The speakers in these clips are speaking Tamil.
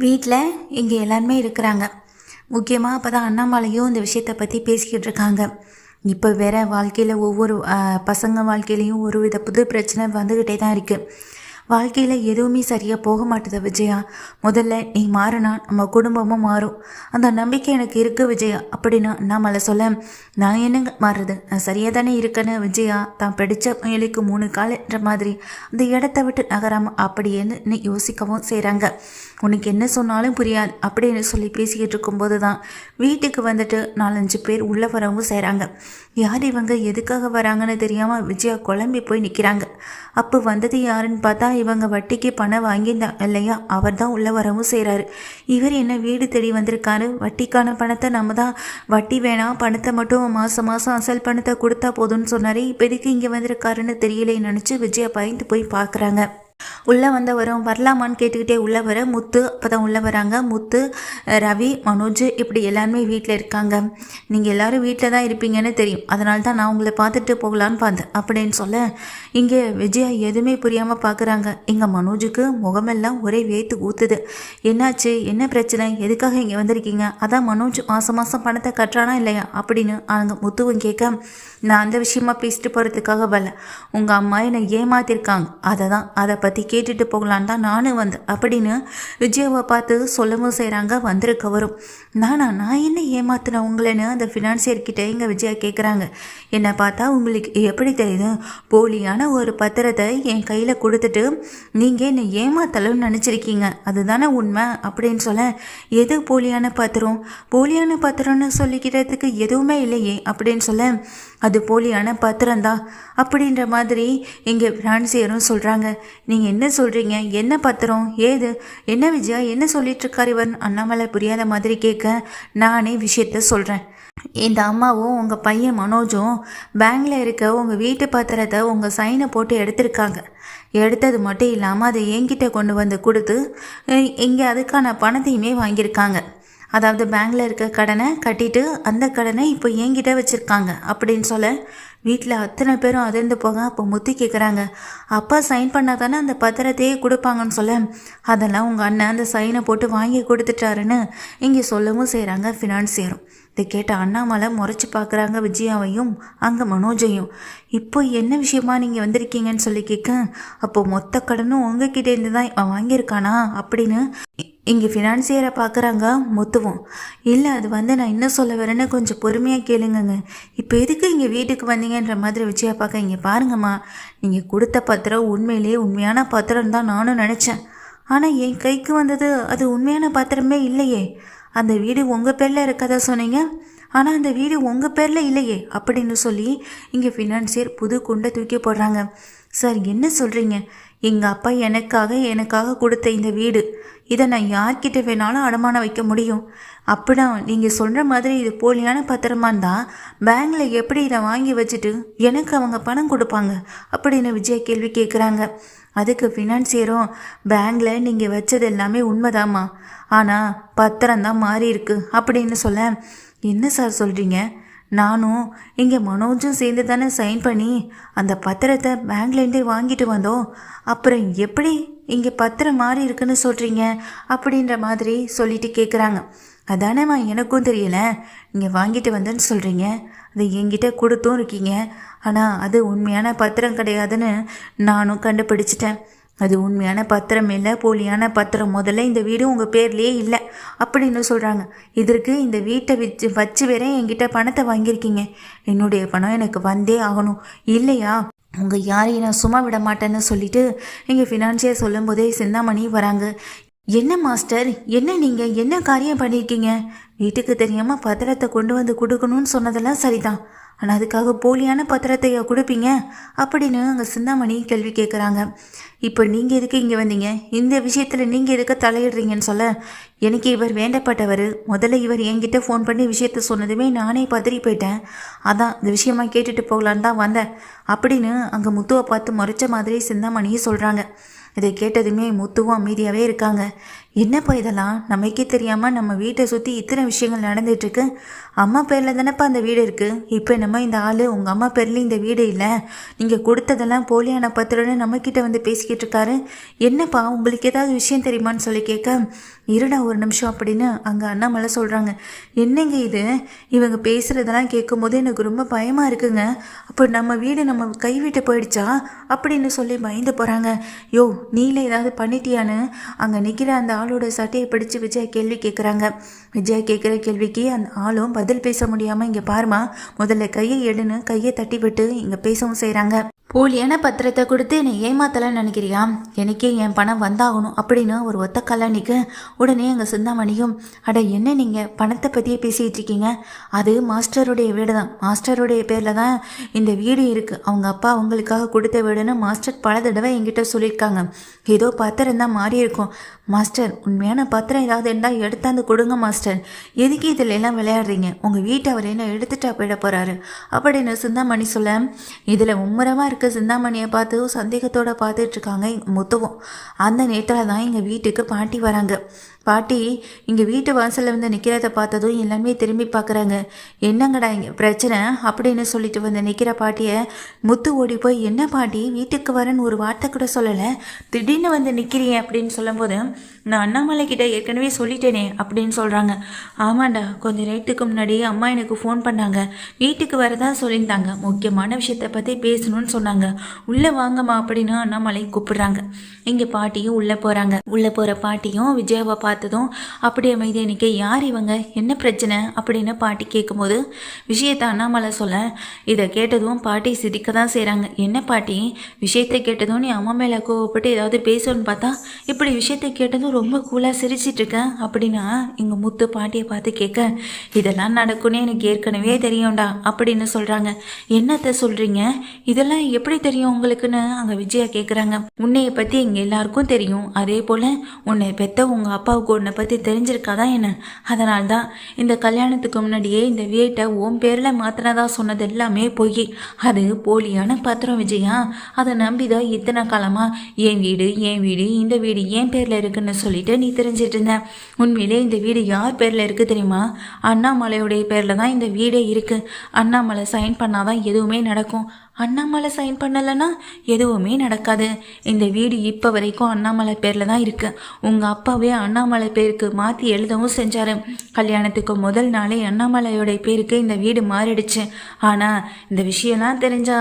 வீட்டில் இங்கே எல்லாருமே இருக்கிறாங்க. முக்கியமாக அப்போ தான் அண்ணாமலையும் இந்த விஷயத்தை பற்றி பேசிக்கிட்டு இருக்காங்க. இப்போ வேற வாழ்க்கையில் ஒவ்வொரு பசங்க வாழ்க்கையிலையும் ஒரு வித புது பிரச்சனை வந்துக்கிட்டே தான் இருக்குது. வாழ்க்கையில் எதுவுமே சரியாக போக மாட்டுது விஜயா. முதல்ல நீ மாறினா நம்ம குடும்பமும் மாறும், அந்த நம்பிக்கை எனக்கு இருக்குது விஜயா அப்படின்னு அண்ணாமலை சொல்ல, நான் என்னங்க மாறுறது, நான் சரியாக தானே இருக்கேன்னு விஜயா தான் படித்த முயலுக்கு 3 கால்ன்ற மாதிரி அந்த இடத்த விட்டு நகராமல் அப்படின்னு யோசிக்கவும் செய்கிறாங்க. உனக்கு என்ன சொன்னாலும் புரியாது அப்படின்னு சொல்லி பேசிக்கிட்டு இருக்கும்போது தான் வீட்டுக்கு வந்துட்டு 4-5 பேர் உள்ளே வரவும் செய்கிறாங்க. யார் இவங்க, எதுக்காக வராங்கன்னு தெரியாமல் விஜயா குழம்பி போய் நிற்கிறாங்க. அப்போ வந்தது யாருன்னு பார்த்தா இவங்க வட்டிக்கு பணம் வாங்கியிருந்தாங்க இல்லையா, அவர் தான் உள்ளே வரவும் செய்கிறாரு. இவர் என்ன வீடு தேடி வந்திருக்காரு, வட்டிக்கான பணத்தை நம்ம தான், வட்டி வேணாம் பணத்தை மட்டும் மாதம் அசல் பணத்தை கொடுத்தா போதும்னு சொன்னார். இப்போ எதுக்கு இங்கே வந்திருக்காருன்னு தெரியலேன்னு நினச்சி விஜயா பயந்து போய் பார்க்குறாங்க. உள்ளே வந்தவரும் வரலாமான்னு கேட்டுக்கிட்டே உள்ளே வர முத்து அப்போ தான் உள்ளே வராங்க. முத்து, ரவி, மனோஜ் இப்படி எல்லாருமே வீட்டில் இருக்காங்க. நீங்கள் எல்லோரும் வீட்டில் தான் இருப்பீங்கன்னு தெரியும், அதனால தான் நான் உங்களை பார்த்துட்டு போகலான்னு பார்த்தேன் அப்படின்னு சொல்ல, இங்கே விஜயா எதுவுமே புரியாமல் பார்க்குறாங்க. இங்கே மனோஜுக்கு முகமெல்லாம் ஒரே வேத்து ஊற்றுது. என்னாச்சு, என்ன பிரச்சனை, எதுக்காக இங்கே வந்திருக்கீங்க, அதான் மனோஜ் மாதம் பணத்தை கட்டுறானா இல்லையா அப்படின்னு அங்கே முத்துவும் கேட்க, நான் அந்த விஷயமா பேசிட்டு போகிறதுக்காக வரல, உங்கள் அம்மா என்னை ஏமாத்திருக்காங்க, அதை பற்றி கேட்டுட்டு போகலான்னு தான் நானும் வந்தேன் அப்படின்னு விஜயாவை பார்த்து சொல்லவும் செய்கிறாங்க. வந்திருக்கவரும், நான் என்ன ஏமாத்தினேன் உங்களேன்னு அந்த ஃபினான்சியர்கிட்ட இங்கே விஜயா கேட்குறாங்க. என்னை பார்த்தா உங்களுக்கு எப்படி தெரியுது, போலியான ஒரு பத்திரத்தை என் கையில் கொடுத்துட்டு நீங்கள் என்னை ஏமாத்தலன்னு நினச்சிருக்கீங்க, அதுதானே உண்மை அப்படின்னு சொல்ல, எது போலியான பத்திரம், போலியான பத்திரம்னு சொல்லிக்கிறதுக்கு எதுவுமே இல்லையே அப்படின்னு சொல்ல, அது போலியான பத்திரம்தான் அப்படின்ற மாதிரி இங்கே ஃபினான்சியரும் சொல்கிறாங்க. நீங்கள் என்ன சொல்கிறீங்க, என்ன பத்திரம், ஏது, என்ன விஜயா என்ன சொல்லிட்டுருக்கார் இவர் அண்ணாமலை புரியாத மாதிரி கேட்க, நானே விஷயத்த சொல்கிறேன். இந்த அம்மாவும் உங்கள் பையன் மனோஜும் பேங்கில் இருக்க உங்கள் வீட்டு பத்திரத்தை உங்கள் சைனை போட்டு எடுத்திருக்காங்க. எடுத்தது மட்டும் இல்லாமல் அதை என்கிட்ட கொண்டு வந்து கொடுத்து இங்கே அதுக்கான பணத்தையுமே வாங்கியிருக்காங்க. அதாவது பேங்கில் இருக்க கடனை கட்டிட்டு அந்த கடனை இப்போ என்கிட்ட வச்சுருக்காங்க அப்படின்னு சொல்ல, வீட்டில் அத்தனை பேரும் அதிர்ந்து போக. அப்போ முத்தி கேட்குறாங்க, அப்பா சைன் பண்ணால் தானே அந்த பத்திரத்தையே கொடுப்பாங்கன்னு சொல்ல, அதெல்லாம் உங்கள் அண்ணன் அந்த சைனை போட்டு வாங்கி கொடுத்துட்டாருன்னு இங்கே சொல்லவும் செய்கிறாங்க ஃபினான்சியரும். இதை கேட்ட அண்ணாமலை முறைச்சி பார்க்குறாங்க விஜயாவையும் அங்கே மனோஜையும். இப்போ என்ன விஷயமா நீங்கள் வந்திருக்கீங்கன்னு சொல்லி கேட்க, அப்போது மொத்த கடனும் உங்ககிட்டேருந்து தான் இவன் வாங்கியிருக்கானா அப்படின்னு இங்கே ஃபினான்சியரை பார்க்குறாங்க முத்துவும். இல்லை அது நான் என்ன சொல்ல வரேன்னு கொஞ்சம் பொறுமையாக கேளுங்கங்க, இப்போ எதுக்கு இங்கே வீட்டுக்கு வந்தீங்கன்ற மாதிரி விஜயா பார்க்க, இங்கே பாருங்கம்மா, நீங்கள் கொடுத்த பத்திரம் உண்மையிலேயே உண்மையான பத்திரம் தான் நானும் நினச்சேன், ஆனால் என் கைக்கு வந்தது அது உண்மையான பத்திரமே இல்லையே, அந்த வீடு உங்கள் பேரில் இருக்கதா சொன்னீங்க, ஆனால் அந்த வீடு உங்கள் பேரில் இல்லையே அப்படின்னு சொல்லி இங்கே ஃபினான்சியர் புது குண்டை தூக்கி போடுறாங்க. சார் என்ன சொல்கிறீங்க, எங்கள் அப்பா எனக்காக கொடுத்த இந்த வீடு, இதை நான் யார்கிட்ட வேணாலும் அடமானம் வைக்க முடியும், அப்படின்னா நீங்கள் சொல்கிற மாதிரி இது போலியான பத்திரமா இருந்தால் பேங்கில் எப்படி இதை வாங்கி வச்சுட்டு எனக்கு அவங்க பணம் கொடுப்பாங்க அப்படின்னு விஜய் கேள்வி கேட்குறாங்க. அதுக்கு ஃபினான்சியரும், பேங்கில் நீங்கள் வச்சது எல்லாமே உண்மைதாம்மா, ஆனால் பத்திரம் தான் மாறி இருக்கு அப்படின்னு சொல்ல, என்ன சார் சொல்கிறீங்க, நானும் இங்கே மனோஜும் சேர்ந்து தானே சைன் பண்ணி அந்த பத்திரத்தை பேங்க்லேருந்தே வாங்கிட்டு வந்தோம், அப்புறம் எப்படி இங்கே பத்திரம் மாறி இருக்குன்னு சொல்கிறீங்க அப்படின்ற மாதிரி சொல்லிட்டு கேட்குறாங்க. அதானேம்மா எனக்கும் தெரியலை, நீங்கள் வாங்கிட்டு வந்தேன்னு சொல்கிறீங்க, அது என்கிட்ட கொடுத்தும் இருக்கீங்க, ஆனால் அது உண்மையான பத்திரம் கிடையாதுன்னு நானும் கண்டுபிடிச்சிட்டேன், அது உண்மையான பத்திரம் இல்லை, போலியான பத்திரம், முதல்ல இந்த வீடு உங்கள் பேர்லேயே இல்லை அப்படின்னு சொல்கிறாங்க. இதற்கு இந்த வீட்டை வச்சு வேற என்கிட்ட பணத்தை வாங்கியிருக்கீங்க, என்னுடைய பணம் எனக்கு வந்தே ஆகணும், இல்லையா உங்கள் யாரையும் நான் சும்மா விட மாட்டேன்னு சொல்லிட்டு இங்கே ஃபினான்சியர் சொல்லும் போதே சிந்தாமணி வராங்க. என்ன மாஸ்டர், என்ன நீங்கள் என்ன காரியம் பண்ணியிருக்கீங்க, வீட்டுக்கு தெரியாமல் பத்திரத்தை கொண்டு வந்து கொடுக்கணும்னு சொன்னதெல்லாம் சரிதான், ஆனால் அதுக்காக போலியான பத்திரத்தையா கொடுப்பீங்க அப்படின்னு அங்கே சிந்தாமணி கேள்வி கேட்குறாங்க. இப்போ நீங்கள் எதுக்கு இங்கே வந்தீங்க, இந்த விஷயத்தில் நீங்கள் எதுக்கு தலையிடுறீங்கன்னு சொல்ல, எனக்கு இவர் வேண்டப்பட்டவர், முதல்ல இவர் என்கிட்ட ஃபோன் பண்ணி விஷயத்த சொன்னதுமே நானே பதறி போயிட்டேன், அதான் இந்த விஷயமா கேட்டுட்டு போகலான்னு தான் வந்தேன் அப்படின்னு அங்கே முத்துவை பார்த்து முறைச்ச மாதிரி சிந்தாமணியை சொல்கிறாங்க. இதை கேட்டதுமே முத்துவும் அமைதியாகவே இருக்காங்க. என்னப்பா இதெல்லாம் நமக்கே தெரியாமல் நம்ம வீட்டை சுற்றி இத்தனை விஷயங்கள் நடந்துட்டுருக்கு. அம்மா பேரில் தானேப்பா அந்த வீடு இருக்குது. இப்போ நம்ம இந்த ஆள் உங்கள் அம்மா பேர்லேயும் இந்த வீடு இல்லை, நீங்கள் கொடுத்ததெல்லாம் போலியான பத்திரம்னு நம்மக்கிட்ட வந்து பேசிக்கிட்டு இருக்காரு. என்னப்பா உங்களுக்கு ஏதாவது விஷயம் தெரியுமான்னு சொல்லி கேட்க, இருடா ஒரு நிமிஷம் அப்படின்னு அங்கே அண்ணாமலை சொல்கிறாங்க. என்னங்க இது, இவங்க பேசுகிறதெல்லாம் கேட்கும்போது எனக்கு ரொம்ப பயமாக இருக்குங்க. அப்போ நம்ம வீடு நம்ம கைவிட்டு போயிடுச்சா அப்படின்னு சொல்லி பயந்து போகிறாங்க. யோ நீல ஏதாவது பண்ணிட்டியான்னு அங்கே நிற்கிற அந்த ஆளோட சட்டையை பிடிச்சு விஜயா கேள்வி கேட்குறாங்க. விஜயா கேட்குற கேள்விக்கு அந்த ஆளும் பதில் பேச முடியாமல், இங்கே பாருமா முதல்ல கையை எடுன்னு கையை தட்டி விட்டு இங்கே பேசவும் செய்கிறாங்க. போலியான பத்திரத்தை கொடுத்து என்னை ஏமாத்தலான்னு நினைக்கிறியா? எனக்கே என் பணம் வந்தாகணும் அப்படின்னு ஒரு ஒத்த கல்யாணிக்கு உடனே எங்கள் சிந்தாமணியும், அட என்ன நீங்கள் பணத்தை பற்றியே பேசிகிட்டு இருக்கீங்க, அது மாஸ்டருடைய வீடு தான், மாஸ்டருடைய பேரில் தான் இந்த வீடு இருக்குது, அவங்க அப்பா அவங்களுக்காக கொடுத்த வீடுன்னு மாஸ்டர் பல தடவை என்கிட்ட சொல்லியிருக்காங்க. ஏதோ பத்திரம் தான் மாறி இருக்கும் மாஸ்டர், உண்மையான பத்திரம் ஏதாவது இருந்தால் எடுத்தாந்து கொடுங்க மாஸ்டர், எதுக்கு இதில் எல்லாம் விளையாடுறீங்க, உங்கள் வீட்டை அவர் என்ன எடுத்துட்டா போயிட போகிறாரு அப்படின்னு சிந்தாமணி சொல்ல, இதில் மும்முரமாக இருக்க சிந்தாமணியை பார்த்து சந்தேகத்தோடு பார்த்துட்ருக்காங்க முத்துவும். அந்த நேரத்தில் தான் எங்கள் வீட்டுக்கு பாட்டி வராங்க. பாட்டி இங்கே வீட்டு வாசலில் வந்து நிற்கிறத பார்த்ததும் எல்லாமே திரும்பி பார்க்குறாங்க. என்னங்கடா இங்கே பிரச்சனை அப்படின்னு சொல்லிட்டு வந்து நிற்கிற பாட்டியை முத்து ஓடி போய், என்ன பாட்டி வீட்டுக்கு வரேன்னு ஒரு வார்த்தை கூட சொல்லலை, திடீர்னு வந்து நிற்கிறீங்க அப்படின்னு சொல்லும்போது, நான் அண்ணாமலை கிட்ட ஏற்கனவே சொல்லிட்டேனே அப்படின்னு சொல்கிறாங்க. ஆமாண்டா, கொஞ்சம் நேரத்துக்கு முன்னாடி அம்மா எனக்கு ஃபோன் பண்ணாங்க, வீட்டுக்கு வரதா சொல்லியிருந்தாங்க, முக்கியமான விஷயத்தை பற்றி பேசணும்னு சொன்னாங்க, உள்ளே வாங்கம்மா அப்படின்னு அண்ணாமலை கூப்பிடுறாங்க. இங்கே பாட்டியும் உள்ளே போகிறாங்க. உள்ளே போகிற பாட்டியும் விஜயாவை பார்த்ததும் அப்படியே அமைதியாக நிற்க, யார் இவங்க, என்ன பிரச்சனை அப்படின்னு பாட்டி கேட்கும்போது விஷயத்தை அண்ணாமலை சொல்ல, இதை கேட்டதும் பாட்டி சிரிக்க தான் செய்கிறாங்க. என்ன பாட்டி, விஷயத்தை கேட்டதும் நீ அம்மா மேலே கோவப்பட்டு ஏதாவது பேசணும்னு பார்த்தா இப்படி விஷயத்தை கேட்டதும் ரொம்ப கூலாக சிரிச்சிட்டு இருக்கேன் அப்படின்னா எங்கள் முத்து பாட்டியை பார்த்து கேட்க, இதெல்லாம் நடக்கும்னு எனக்கு ஏற்கனவே தெரியும்டா அப்படின்னு சொல்கிறாங்க. என்னத்தை சொல்கிறீங்க, இதெல்லாம் எப்படி தெரியும் உங்களுக்குன்னு அங்கே விஜயா கேட்குறாங்க. உன்னையை பற்றி இங்கே எல்லாருக்கும் தெரியும், அதே போல் உன்னை பெற்ற உங்கள் அப்பாவுக்கு உன்னை பற்றி தெரிஞ்சிருக்காதான் என்ன, அதனால தான் இந்த கல்யாணத்துக்கு முன்னாடியே இந்த வீட்டை உன் பேரில் மாற்றினதா சொன்னது எல்லாமே பொய், அது போலியான பத்திரம் விஜயா, அதை நம்பி தான் இத்தனை காலமாக என் வீடு இந்த வீடு என் பேரில் இருக்குன்னு சொல்லிட்டு நீ தெரிஞ்சிட்டு இருந்த. உண்மையிலே இந்த வீடு யார் பேரில் இருக்குது தெரியுமா? அண்ணாமலையுடைய பேரில் தான் இந்த வீடே இருக்குது. அண்ணாமலை சைன் பண்ணாதான் எதுவுமே நடக்கும், அண்ணாமலை சைன் பண்ணலைன்னா எதுவுமே நடக்காது. இந்த வீடு இப்போ வரைக்கும் அண்ணாமலை பேரில் தான் இருக்குது. உங்கள் அப்பாவே அண்ணாமலை பேருக்கு மாற்றி எழுதவும் செஞ்சார். கல்யாணத்துக்கு முதல் நாளே அண்ணாமலையோடைய பேருக்கு இந்த வீடு மாறிடுச்சு. ஆனால் இந்த விஷயம்லாம் தெரிஞ்சா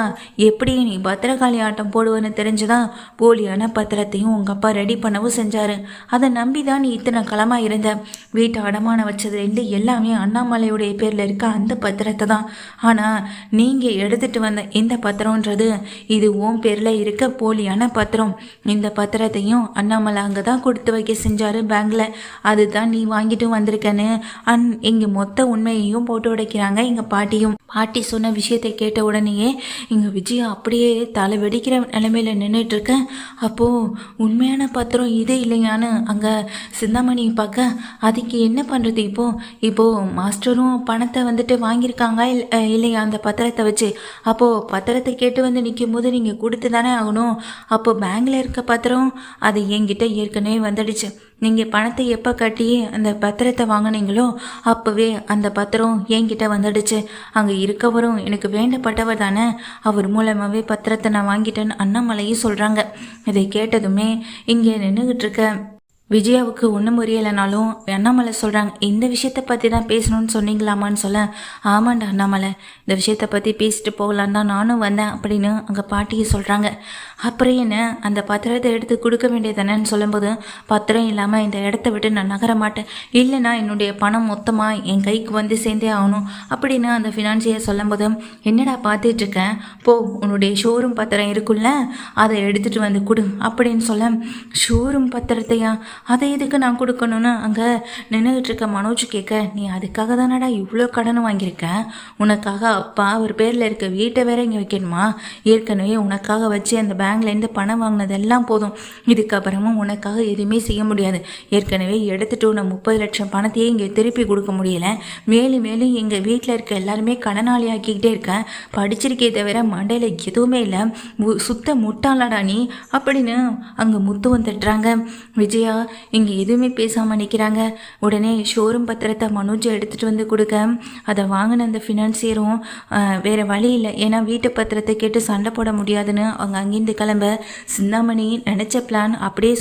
எப்படி நீ பத்திரகாளி ஆட்டம் போடுவேன்னு தெரிஞ்சுதான் போலியான பத்திரத்தையும் உங்கள் அப்பா ரெடி பண்ணவும் செஞ்சார். அதை நம்பி தான் நீ இத்தனை காலமாக இருந்த. வீட்டை அடமானம் வச்சதுலேருந்து எல்லாமே அண்ணாமலையுடைய பேரில் இருக்க அந்த பத்திரத்தை தான். ஆனால் நீங்கள் எடுத்துகிட்டு வந்த இந்த பத்திரம்ன்றது இது உன் பேரில் இருக்க போலியான பத்திரம். இந்த பத்திரத்தையும் அண்ணாமலை அங்கே தான் கொடுத்து வைக்க செஞ்சாரு பேங்க்ல, அதுதான் நீ வாங்கிட்டு வந்திருக்கன்னு இங்கே மொத்த உண்மையையும் போட்டு உடைக்கிறாங்க எங்கள் பாட்டியும். பாட்டி சொன்ன விஷயத்தை கேட்ட உடனேயே இங்கே விஜயா அப்படியே தலை வெடிக்கிற நிலைமையில நின்றுட்டு இருக்க. அப்போது உண்மையான பத்திரம் இது இல்லையான்னு அங்கே சிந்தாமணி பார்க்க, அதுக்கு என்ன பண்ணுறது? இப்போது மாஸ்டரும் பணத்தை வந்துட்டு வாங்கியிருக்காங்க இல்லையா அந்த பத்திரத்தை வச்சு? அப்போது பத்திரத்தை கேட்டு வந்து நிற்கும் போது நீங்கள் கொடுத்து தானே ஆகணும். அப்போ பேங்கில் இருக்க பத்திரம் அது என்கிட்ட ஏற்கனவே வந்துடுச்சு. நீங்கள் பணத்தை எப்போ கட்டி அந்த பத்திரத்தை வாங்கினீங்களோ அப்போவே அந்த பத்திரம் என்கிட்ட வந்துடுச்சு. அங்கே இருக்கவரும் எனக்கு வேண்டப்பட்டவர் தானே, அவர் மூலமாகவே பத்திரத்தை நான் வாங்கிட்டேன்னு அண்ணாமலையும் சொல்கிறாங்க. இதை கேட்டதுமே இங்கே நின்றுக்கிட்டு இருக்க விஜயாவுக்கு ஒன்றும் புரியலைனாலும் அண்ணாமலை சொல்கிறாங்க, இந்த விஷயத்தை பற்றி தான் பேசணும்னு சொன்னீங்களாமான்னு சொல்ல, ஆமாண்டா அண்ணாமலை, இந்த விஷயத்தை பற்றி பேசிட்டு போகலான்னு தான் நானும் வந்தேன் அப்படின்னு அங்கே பாட்டியை சொல்கிறாங்க. அப்புறம் என்ன, அந்த பத்திரத்தை எடுத்து கொடுக்க வேண்டியதானேன்னு சொல்லும்போது, பத்திரம் இல்லாமல் இந்த இடத்த விட்டு நான் நகர மாட்டேன், இல்லைனா என்னுடைய பணம் மொத்தமாக என் கைக்கு வந்து சேர்ந்தே ஆகணும் அப்படின்னு அந்த ஃபினான்சியர் சொல்லும்போது, என்னடா பார்த்துட்ருக்கேன், போ உன்னுடைய ஷோரூம் பத்திரம் இருக்குல்ல அதை எடுத்துகிட்டு வந்து கொடு அப்படின்னு சொல்ல, ஷோரூம் பத்திரத்தையா, அதை எதுக்கு நான் கொடுக்கணும்னு அங்கே நின்றுகிட்டு இருக்க மனோஜ் கேட்க, நீ அதுக்காக தானடா இவ்வளோ கடன் வாங்கியிருக்க, உனக்காக அப்பா ஒரு பேரில் இருக்க வீட்டை வேற இங்கே வைக்கணுமா? ஏற்கனவே உனக்காக வச்சு அந்த பேங்க்லேருந்து பணம் வாங்கினதெல்லாம் போதும், இதுக்கப்புறமும் உனக்காக எதுவுமே செய்ய முடியாது. ஏற்கனவே எடுத்துட்டு உன்னை 30 லட்சம் பணத்தையே இங்கே திருப்பி கொடுக்க முடியல, மேலும் மேலும் எங்கள் வீட்டில் இருக்க எல்லாருமே கடனாளி ஆக்கிக்கிட்டே இருக்கேன், படிச்சிருக்கே தவிர மண்டையில் எதுவுமே இல்லை, சுத்த முட்டாளடா நீ அப்படின்னு அங்கே முத்துவம் தட்டுறாங்க. விஜயா இங்கே எதுவுமே பேசாமல் நிற்கிறாங்க. உடனே ஷோரூம் பத்திரத்தை மனோஜ் எடுத்துகிட்டு வந்து கொடுக்க அதை வாங்கின அந்த ஃபினான்சியரும் வேறு வழி இல்லை, ஏன்னா வீட்டு பத்திரத்தை கேட்டு சண்டை போட முடியாதுன்னு அவங்க அங்கேருந்து கிளம்ப சிந்தாமணி நினச்ச பிளான் அப்படியே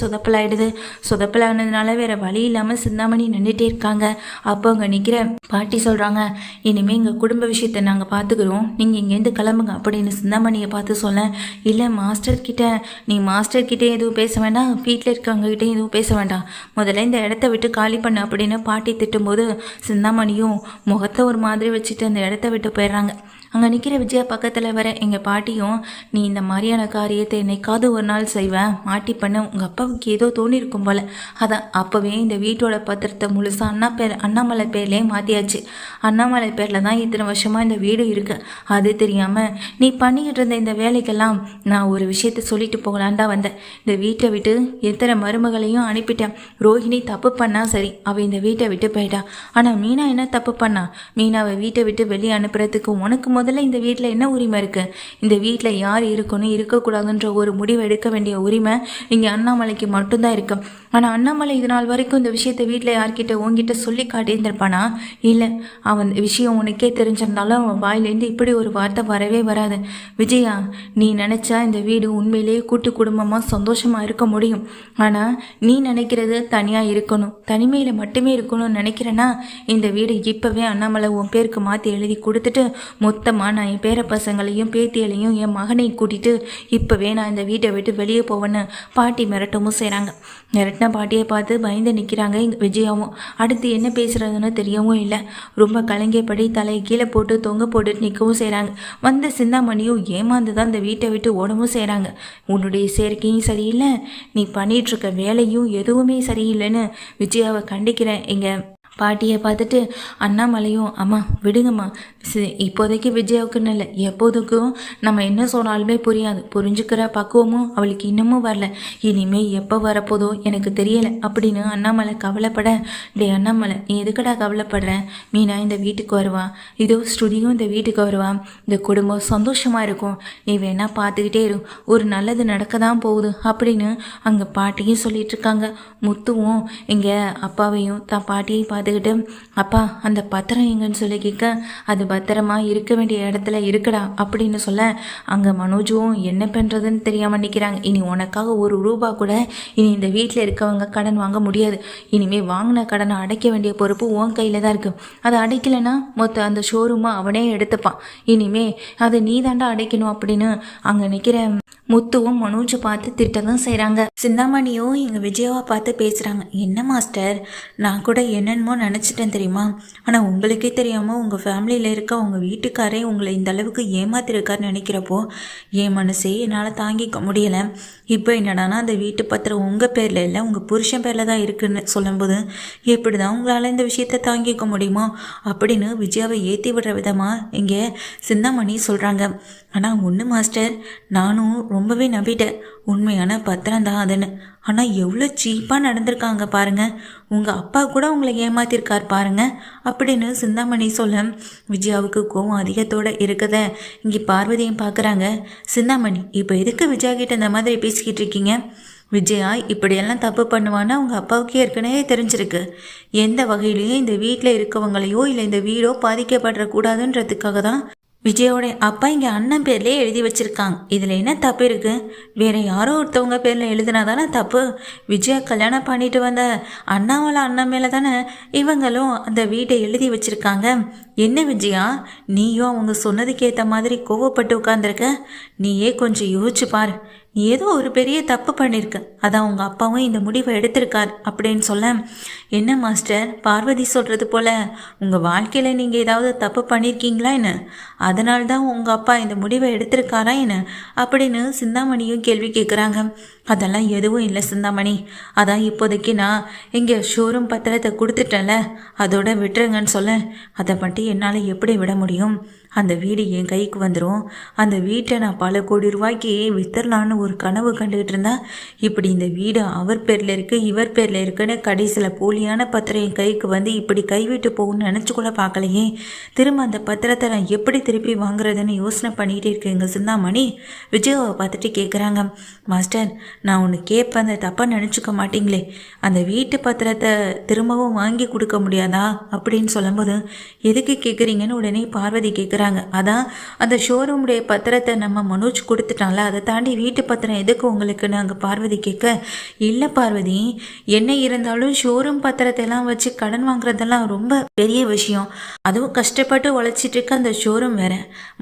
சொதப்பலானதுனால வேறு வழி இல்லாமல் சிந்தாமணி நின்றுட்டே இருக்காங்க. அப்போ அங்கே நிற்கிற பாட்டி சொல்கிறாங்க, இனிமேல் எங்கள் குடும்ப விஷயத்தை நாங்கள் பார்த்துக்குறோம், நீங்கள் இங்கேருந்து கிளம்புங்க அப்படின்னு சிந்தாமணியை பார்த்து சொல்ல, இல்லை நீ மாஸ்டர்கிட்டே எதுவும் பேச வேண்டாம், வீட்டில் இருக்கவங்ககிட்டே எதுவும் பேச வேண்டாம், முதல்ல இந்த இடத்த விட்டு காலி பண்ணு அப்படின்னு பாட்டி திட்டும்போது சிந்தாமணியும் முகத்தை ஒரு மாதிரி வச்சுட்டு அந்த இடத்த விட்டு போயிடுறாங்க. அங்கே நிற்கிற விஜயா பக்கத்தில் வர எங்கள் பாட்டியும், நீ இந்த மாதிரியான காரியத்தை என்னைக்காவது ஒரு நாள் செய்வேன், மாட்டி பண்ண உங்கள் அப்பாவுக்கு ஏதோ தோணியிருக்கும் போல், அதான் அப்போவே இந்த வீட்டோட பத்திரத்தை முழுசாக அண்ணாமலை பேர்லேயே மாற்றியாச்சு. அண்ணாமலை பேரில் தான் இத்தனை வருஷமாக இந்த வீடு இருக்குது. அது தெரியாமல் நீ பண்ணிக்கிட்டு இருந்த இந்த வேலைக்கெல்லாம் நான் ஒரு விஷயத்த சொல்லிட்டு போகலான்டா வந்தேன். இந்த வீட்டை விட்டு எத்தனை மருமகளையும் அனுப்பிட்டேன். ரோஹிணி தப்பு பண்ணா சரி, அவள் இந்த வீட்டை விட்டு போயிட்டா. ஆனால் மீனா என்ன தப்பு பண்ணா? மீனாவை வீட்டை விட்டு வெளியே அனுப்புறதுக்கு உனக்கு முதல்ல இந்த வீட்டில் என்ன உரிமை இருக்குது? இந்த வீட்டில் யார் இருக்கணும் இருக்கக்கூடாதுன்ற ஒரு முடிவு எடுக்க வேண்டிய உரிமை இங்கே அண்ணாமலைக்கு மட்டும்தான் இருக்கு. ஆனால் அண்ணாமலை இது நாள் வரைக்கும் இந்த விஷயத்தை வீட்டில் யார்கிட்ட உங்ககிட்ட சொல்லி காட்டியிருந்திருப்பானா? இல்லை, அவன் விஷயம் உனக்கே தெரிஞ்சிருந்தாலும் அவன் வாயிலேருந்து இப்படி ஒரு வார்த்தை வரவே வராது. விஜயா, நீ நினச்சா இந்த வீடு உண்மையிலேயே கூட்டு குடும்பமாக சந்தோஷமாக இருக்க முடியும். ஆனால் நீ நினைக்கிறது தனியாக இருக்கணும், தனிமையில் மட்டுமே இருக்கணும்னு நினைக்கிறேன்னா இந்த வீடு இப்போவே அண்ணாமலை உன் பேருக்கு மாற்றி எழுதி கொடுத்துட்டு மொத்தமாக நான் என் பேர பசங்களையும் பேத்தியலையும் என் மகனை கூட்டிகிட்டு இப்போவே நான் இந்த வீட்டை விட்டு வெளியே போவேன்னு பாட்டி மிரட்டவும் செய்கிறாங்க. மிரட்டின பாட்டியை பார்த்து பயந்து நிற்கிறாங்க விஜயாவும். அடுத்து என்ன பேசுகிறதுன்னு தெரியவும் இல்லை. ரொம்ப கலங்கியபடி தலையை கீழே போட்டு தொங்க போட்டுட்டு நிற்கவும் செய்கிறாங்க. வந்த சிந்தாமணியும் ஏமாந்து தான் இந்த வீட்டை விட்டு ஓடவும் செய்கிறாங்க. உன்னுடைய சேர்க்கையும் சரியில்லை, நீ பண்ணிகிட்ருக்க வேலையும் எதுவுமே சரியில்லைன்னு விஜயாவை கண்டிக்கிறேன். எங்கள் பாட்டியை பார்த்துட்டு அண்ணாமலையும், அம்மா விடுங்கம்மா, இப்போதைக்கு விஜயாவுக்குன்னு இல்லை, எப்போதுக்கும் நம்ம என்ன சொன்னாலுமே புரியாது, புரிஞ்சுக்கிற பக்குவமும் அவளுக்கு இன்னமும் வரல, இனிமேல் எப்போ வரப்போதோ எனக்கு தெரியலை அப்படின்னு அண்ணாமலை கவலைப்பட, டே அண்ணாமலை நீ எதுக்கடா கவலைப்படுற? மீனா இந்த வீட்டுக்கு வருவான், இதோ ஸ்டுடியும் இந்த வீட்டுக்கு வருவான், இந்த குடும்பம் சந்தோஷமாக இருக்கும், நீ வேணா பார்த்துக்கிட்டே இரு, ஒரு நல்லது நடக்க தான் போகுது அப்படின்னு அங்கே பாட்டியும் சொல்லிட்டு இருக்காங்க. முத்துவும் இங்கே அப்பாவையும் தான் பாட்டியை பார்த்துக்கிட்டு, அப்பா அந்த பத்திரம் எங்கன்னு சொல்லி கேட்க, அது பத்திரமா இருக்க வேண்டிய இடத்துல இருக்குடா அப்படின்னு சொல்ல, அங்கே மனோஜும் என்ன பண்ணுறதுன்னு தெரியாமல் நிற்கிறாங்க. இனி உனக்காக ஒரு ரூபா கூட இனி இந்த வீட்டில் இருக்கவங்க கடன் வாங்க முடியாது. இனிமேல் வாங்கின கடனை அடைக்க வேண்டிய பொறுப்பு உன் கையில் தான் இருக்குது. அதை அடைக்கலைன்னா மொத்த அந்த ஷோரூமை அவனே எடுத்துப்பான். இனிமே அதை நீ தாண்டா அடைக்கணும் அப்படின்னு அங்கே நிற்கிற முத்துவும் மனோஜை பார்த்து திட்டதான் செய்கிறாங்க. சிந்தாமணியும் எங்கள் விஜயாவை பார்த்து பேசுகிறாங்க. என்ன மாஸ்டர், நான் கூட என்னென்னமோ நினச்சிட்டேன் தெரியுமா, ஆனால் உங்களுக்கே தெரியாமல் உங்கள் ஃபேமிலியில் இருக்க உங்கள் வீட்டுக்காரே உங்களை இந்த அளவுக்கு ஏமாத்திருக்காருன்னு நினைக்கிறப்போ என் மனசே என்னால் தாங்கிக்க முடியலை. இப்போ என்னடானா அந்த வீட்டு பத்திரம் உங்கள் பேரில் இல்லை, உங்கள் புருஷன் பேரில் தான் இருக்குன்னு சொல்லும்போது எப்படி தான் உங்களால் இந்த விஷயத்தை தாங்கிக்க முடியுமோ அப்படின்னு விஜயாவை ஏற்றி விடுற விதமாக இங்கே சிந்தாமணி சொல்கிறாங்க. ஆனால் ஒன்று மாஸ்டர், நானும் ரொம்பவே நம்பிட்டேன், உண்மையான பத்திரம் தான் அதுன்னு. ஆனால் எவ்வளோ சீப்பாக நடந்திருக்காங்க பாருங்கள், உங்கள் அப்பா கூட உங்களை ஏமாத்திருக்கார் பாருங்க அப்படின்னு சிந்தாமணி சொல்ல, விஜயாவுக்கு கோவம் அதிகத்தோடு இருக்கத இங்கே பார்வதியும் பார்க்குறாங்க. சிந்தாமணி, இப்போ எதுக்கு விஜயா கிட்ட இந்த மாதிரி பேசிக்கிட்டு இருக்கீங்க? விஜயா இப்படியெல்லாம் தப்பு பண்ணுவான்னு அவங்க அப்பாவுக்கு ஏற்கனவே தெரிஞ்சிருக்கு. எந்த வகையிலையும் இந்த வீட்டில் இருக்கவங்களையோ இல்லை இந்த வீடோ பாதிக்கப்படக்கூடாதுன்றதுக்காக தான் விஜயோட அப்பா இங்கே அண்ணன் பேர்லேயே எழுதி வச்சுருக்காங்க. இதில் என்ன தப்பு இருக்குது? வேறு யாரோ ஒருத்தவங்க பேரில் எழுதினா தானே தப்பு. விஜயா கல்யாணம் பண்ணிட்டு வந்த அண்ணாமலை அண்ணன் மேலே தானே இவங்களும் அந்த வீட்டை எழுதி வச்சுருக்காங்க. என்ன விஜயா, நீயும் அவங்க சொன்னதுக்கேற்ற மாதிரி கோவப்பட்டு உட்காந்துருக்க? நீயே கொஞ்சம் யோசிச்சு பாரு, நீ ஏதோ ஒரு பெரிய தப்பு பண்ணியிருக்க, அதான் உங்கள் அப்பாவும் இந்த முடிவை எடுத்திருக்கார் அப்படின்னு சொல்ல, என்ன மாஸ்டர் பார்வதி சொல்கிறது போல் உங்கள் வாழ்க்கையில் நீங்கள் ஏதாவது தப்பு பண்ணியிருக்கீங்களா என்ன? அதனால்தான் உங்கள் அப்பா இந்த முடிவை எடுத்திருக்காரா என்ன அப்படின்னு சிந்தாமணியும் கேள்வி கேட்குறாங்க. அதெல்லாம் எதுவும் இல்லை சிந்தாமணி, அதான் இப்போதைக்கு நான் இங்கே ஷோரூம் பத்திரத்தை கொடுத்துட்டேன்ல, அதோட விட்டுருங்கன்னு சொல்ல, அதை மட்டும் என்னால் எப்படி விட முடியும்? அந்த வீடு என் கைக்கு வந்துடும். அந்த வீட்டை நான் பல கோடி ரூபாய்க்கு வித்தரலான்னு ஒரு கனவு கண்டுகிட்டு இருந்தேன். இப்படி இந்த வீடு அவர் பேரில் இருக்குது, இவர் பேரில் இருக்குன்னு கடைசியில் போலியான பத்திரம் என் கைக்கு வந்து இப்படி கைவிட்டு போகும்னு நினச்சி கூட பார்க்கலையே. திரும்ப அந்த பத்திரத்தை நான் எப்படி திருப்பி வாங்குறதுன்னு யோசனை பண்ணிகிட்டே இருக்கேன் எங்கள் சிந்தாமணி. விஜயாவை பார்த்துட்டு கேட்குறாங்க, மாஸ்டர் நான் ஒன்று கேட்பேன், அந்த தப்பாக நினச்சிக்க மாட்டிங்களே, அந்த வீட்டு பத்திரத்தை திரும்பவும் வாங்கி கொடுக்க முடியாதா அப்படின்னு சொல்லும்போது, எதுக்கு கேட்குறீங்கன்னு உடனே பார்வதி கேட்குறாங்க. அதான் அந்த ஷோரூமுடைய பத்திரத்தை நம்ம மனோஜ் கொடுத்துட்டான்ல, அதை தாண்டி வீட்டு பத்திரம் எதுக்கு உங்களுக்கு நாங்கள் பார்வதி கேட்க. இல்லை பார்வதி, என்ன இருந்தாலும் ஷோரூம் பத்திரத்தை எல்லாம் வச்சு கடன் வாங்குறதெல்லாம் ரொம்ப பெரிய விஷயம். அதுவும் கஷ்டப்பட்டு உழைச்சிட்டு இருக்க அந்த ஷோரூம் வேற.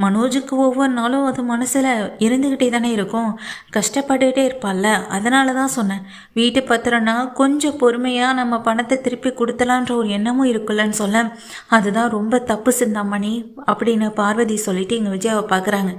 மனோஜுக்கு ஒவ்வொரு நாளும் அது மனசில் இருந்துக்கிட்டே தானே இருக்கும், கஷ்டப்பட்டுகிட்டே இருப்பாள்ல. அதனால தான் சொன்னேன், வீட்டு பத்திரம்னா கொஞ்சம் பொறுமையாக நம்ம பணத்தை திருப்பி கொடுத்தலான்ற ஒரு எண்ணமும் இருக்குல்லன்னு சொல்ல. அதுதான் ரொம்ப தப்பு சிந்தாமணி அப்படின்னு பார்வதி சொல்லிட்டு இங்கே விஜயாவை பார்க்குறாங்க.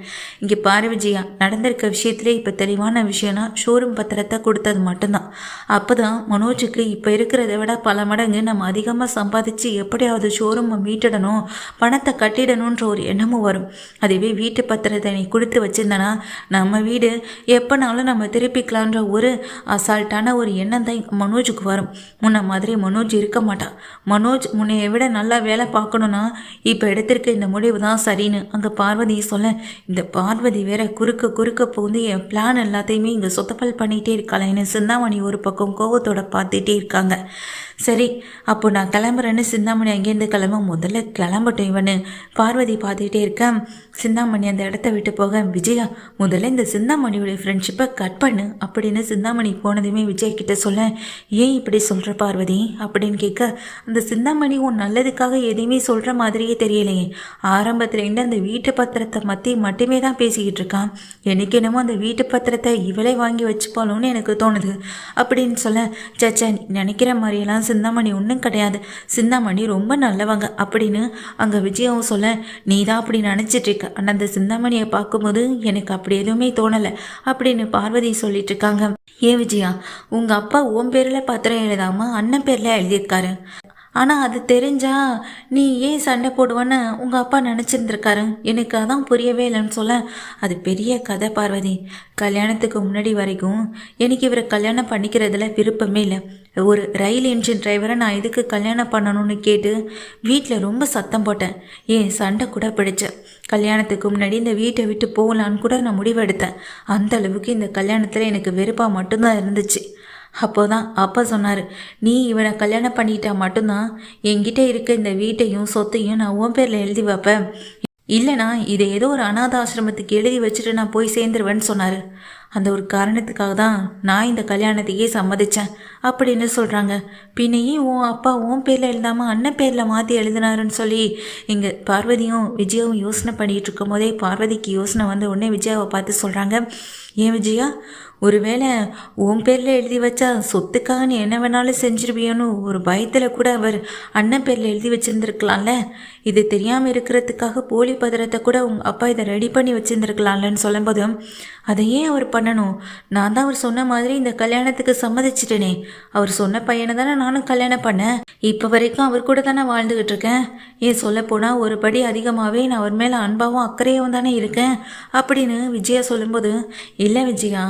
இங்கே பாரு விஜயா, நடந்திருக்க விஷயத்திலே இப்போ தெளிவான விஷயம்னா ஷோரூம் பத்திரத்தை கொடுத்தது மட்டும்தான். அப்போ தான் மனோஜுக்கு இப்போ இருக்கிறத விட பல மடங்கு நம்ம அதிகமாக சம்பாதிச்சு எப்படியாவது ஷோரூமை மீட்டிடணும், பணத்தை கட்டிடணுன்ற ஒரு எண்ணமும் வரும். அதுவே வீட்டு பத்திரத்தை நீ கொடுத்து வச்சிருந்தனா நம்ம வீடு எப்போனாலும் நம்ம திருப்பிக்கலான்ற ஒரு அசால்ட்டான ஒரு எண்ணம் தான் மனோஜுக்கு வரும். முன்ன மாதிரி மனோஜ் இருக்க மாட்டான். மனோஜ் முன்னைய விட நல்லா வேலை பார்க்கணுன்னா இப்போ எடுத்திருக்க இந்த முடிவு தான் சரின்னு அங்கே பார்வதி சொல்ல, இந்த பார்வதி வேற குறுக்க போந்து என் பிளான் எல்லாத்தையுமே இங்கே சொத்தப்பல் பண்ணிகிட்டே இருக்காளேன்னு சிந்தாமணி ஒரு பக்கம் கோவத்தோட பார்த்துட்டே இருக்காங்க. சரி அப்போ நான் கிளம்புறேன்னு சிந்தாமணி அங்கேருந்து கிளம்ப, முதல்ல கிளம்பட்டும் இவனு பார்வதி பார்த்துக்கிட்டே இருக்கேன். சிந்தாமணி அந்த இடத்த விட்டு போக, விஜயா முதல்ல இந்த சிந்தாமணியோடைய ஃப்ரெண்ட்ஷிப்பை கட் பண்ணு அப்படின்னு சிந்தாமணி போனதுமே விஜய் கிட்ட சொல்ல, ஏன் இப்படி சொல்கிற பார்வதி அப்படின்னு கேட்க, அந்த சிந்தாமணி உன் நல்லதுக்காக எதையுமே சொல்கிற மாதிரியே தெரியலையே. ஆரம்பத்துலேருந்து அந்த வீட்டு பத்திரத்தை மட்டுமே தான் பேசிக்கிட்டு இருக்கான். எனக்கு என்னமோ அந்த வீட்டு பத்திரத்தை இவளே வாங்கி வச்சுப்பாளோன்னு எனக்கு தோணுது அப்படின்னு சொல்ல, சச்சா நினைக்கிற மாதிரியெல்லாம் சிந்தாமணி ஒன்றும் கிடையாது, சிந்தாமணி ரொம்ப நல்லவங்க அப்படின்னு அங்கே விஜயாவும் சொல்ல, நீ தான் அப்படி நினச்சிட்டு இருக்க, ஆனால் அந்த சிந்தாமணியை பார்க்கும்போது எனக்கு அப்படி எதுவுமே தோணலை அப்படின்னு பார்வதி சொல்லிட்டு இருக்காங்க. ஏன் விஜயா, உங்கள் அப்பா உன் பேரில் பத்திரம் எழுதாமல் அண்ணன் பேரில் எழுதியிருக்காரு, ஆனால் அது தெரிஞ்சா நீ ஏன் சண்டை போடுவேன்னு உங்கள் அப்பா நினச்சிருந்துருக்காரு, எனக்கு அதான் புரியவே இல்லைன்னு சொல்ல, அது பெரிய கதை பார்வதி. கல்யாணத்துக்கு முன்னாடி வரைக்கும் எனக்கு இவரை கல்யாணம் பண்ணிக்கிறதுல விருப்பமே இல்லை. ஒரு ரயில் என்ஜின் டிரைவரை நான் எதுக்கு கல்யாணம் பண்ணணும்னு கேட்டு வீட்டில் ரொம்ப சத்தம் போட்டேன், ஏன் சண்டை கூட பிடிச்சேன். கல்யாணத்துக்கு முன்னாடி இந்த வீட்டை விட்டு போகலான்னு கூட நான் முடிவெடுத்தேன். அந்த அளவுக்கு இந்த கல்யாணத்தில் எனக்கு வெறுப்பாக மட்டும்தான் இருந்துச்சு. அப்போதான் அப்பா சொன்னார், நீ இவனை கல்யாணம் பண்ணிட்டா மட்டும்தான் என்கிட்ட இருக்க இந்த வீட்டையும் சொத்தையும் நான் உன் பேரில் எழுதி வைப்பேன், இல்லைனா இதை ஏதோ ஒரு அநாத ஆசிரமத்துக்கு எழுதி வச்சுட்டு நான் போய் சேர்ந்துருவேன்னு சொன்னார். அந்த ஒரு காரணத்துக்காக தான் நான் இந்த கல்யாணத்தையே சம்மதித்தேன் அப்படின்னு சொல்கிறாங்க. பின்னையும் உன் அப்பா உன் பேரில் எழுதாமல் அண்ணன் பேரில் மாற்றி எழுதினாருன்னு சொல்லி இங்கே பார்வதியும் விஜயாவும் யோசனை பண்ணிகிட்டு இருக்கும் போதே பார்வதிக்கு யோசனை வந்து உடனே விஜயாவை பார்த்து சொல்கிறாங்க, ஏன் விஜயா, ஒருவேளை உன் பேரில் எழுதி வச்சா சொத்துக்காக நீ என்ன வேணாலும் செஞ்சிருவியோன்னு ஒரு பயத்தில் கூட அவர் அண்ணன் பேரில் எழுதி வச்சுருந்துருக்கலாம்ல, இது தெரியாமல் இருக்கிறதுக்காக போலி பத்திரத்தை கூட உங்கள் அப்பா இதை ரெடி பண்ணி வச்சுருந்துருக்கலாம்லன்னு சொல்லும்போது, அதை ஏன் அவர் பண்ணணும், நான் தான் அவர் சொன்ன மாதிரி இந்த கல்யாணத்துக்கு சம்மதிச்சிட்டேனே, அவர் சொன்ன பையனை தானே நானும் கல்யாணம் பண்ணேன், இப்போ வரைக்கும் அவர் கூட தானே வாழ்ந்துக்கிட்டு இருக்கேன், ஏன் சொல்லப்போனால் ஒரு படி அதிகமாகவே நான் அவர் மேலே அன்பாகவும் அக்கறையாகவும் தானே இருக்கேன் அப்படின்னு விஜயா சொல்லும்போது, இல்லை விஜயா,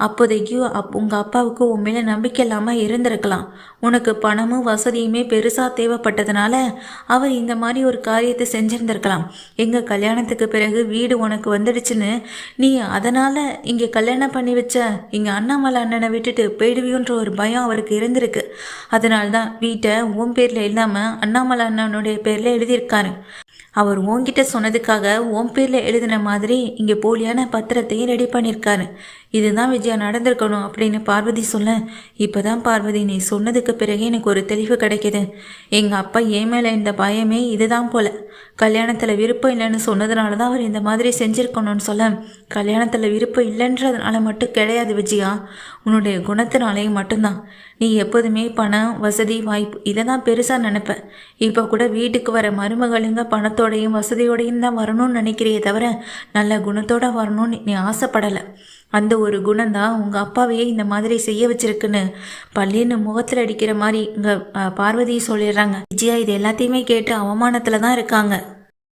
அப்போதைக்கு உங்கள் அப்பாவுக்கு உன் மேலே நம்பிக்கை இல்லாமல் இருந்திருக்கலாம், உனக்கு பணமும் வசதியுமே பெருசாக தேவைப்பட்டதுனால அவர் இந்த மாதிரி ஒரு காரியத்தை செஞ்சிருந்திருக்கலாம். எங்கள் கல்யாணத்துக்கு பிறகு வீடு உனக்கு வந்துடுச்சுன்னு நீ அதனால் இங்கே கல்யாணம் பண்ணி வச்ச இங்கே அண்ணாமலை அண்ணனை விட்டுட்டு போயிடுவியோன்ற ஒரு பயம் அவருக்கு இருந்திருக்கு. அதனால்தான் வீட்டை உன் பேரில் இல்லாமல் அண்ணாமலை அண்ணனுடைய பேரில் எழுதியிருக்காரு. அவர் உன்கிட்ட சொன்னதுக்காக உன் பேரில் எழுதின மாதிரி இங்கே போலியான பத்திரத்தையும் ரெடி பண்ணியிருக்காரு. இதுதான் விஜயா நடந்திருக்கணும் அப்படின்னு பார்வதி சொல்ல, இப்போ தான் பார்வதி நீ சொன்னதுக்கு பிறகு எனக்கு ஒரு தெளிவு கிடைக்கிது. எங்கள் அப்பா என் மேலே இந்த பயமே இதுதான் போல. கல்யாணத்தில் விருப்பம் இல்லைன்னு சொன்னதுனால தான் அவர் இந்த மாதிரி செஞ்சுருக்கணும்னு சொல்ல, கல்யாணத்தில் விருப்பம் இல்லைன்றதுனால மட்டும் கிடையாது விஜயா, உன்னுடைய குணத்தினாலேயும் மட்டும்தான். நீ எப்போதுமே பணம் வசதி வாய்ப்பு இதை தான் பெருசாக நினைப்ப. இப்போ கூட வீட்டுக்கு வர மருமகளுங்க பணத்தோடையும் வசதியோடையும் தான் வரணும்னு நினைக்கிறியே தவிர நல்ல குணத்தோடு வரணும்னு நீ ஆசைப்படலை. அந்த ஒரு குணம்தான் உங்கள் அப்பாவையே இந்த மாதிரி செய்ய வச்சிருக்குன்னு பள்ளின்னு முகத்தில் அடிக்கிற மாதிரி இங்கே பார்வதி சொல்லிடுறாங்க. விஜயா இது எல்லாத்தையுமே கேட்டு அவமானத்தில் தான் இருக்காங்க.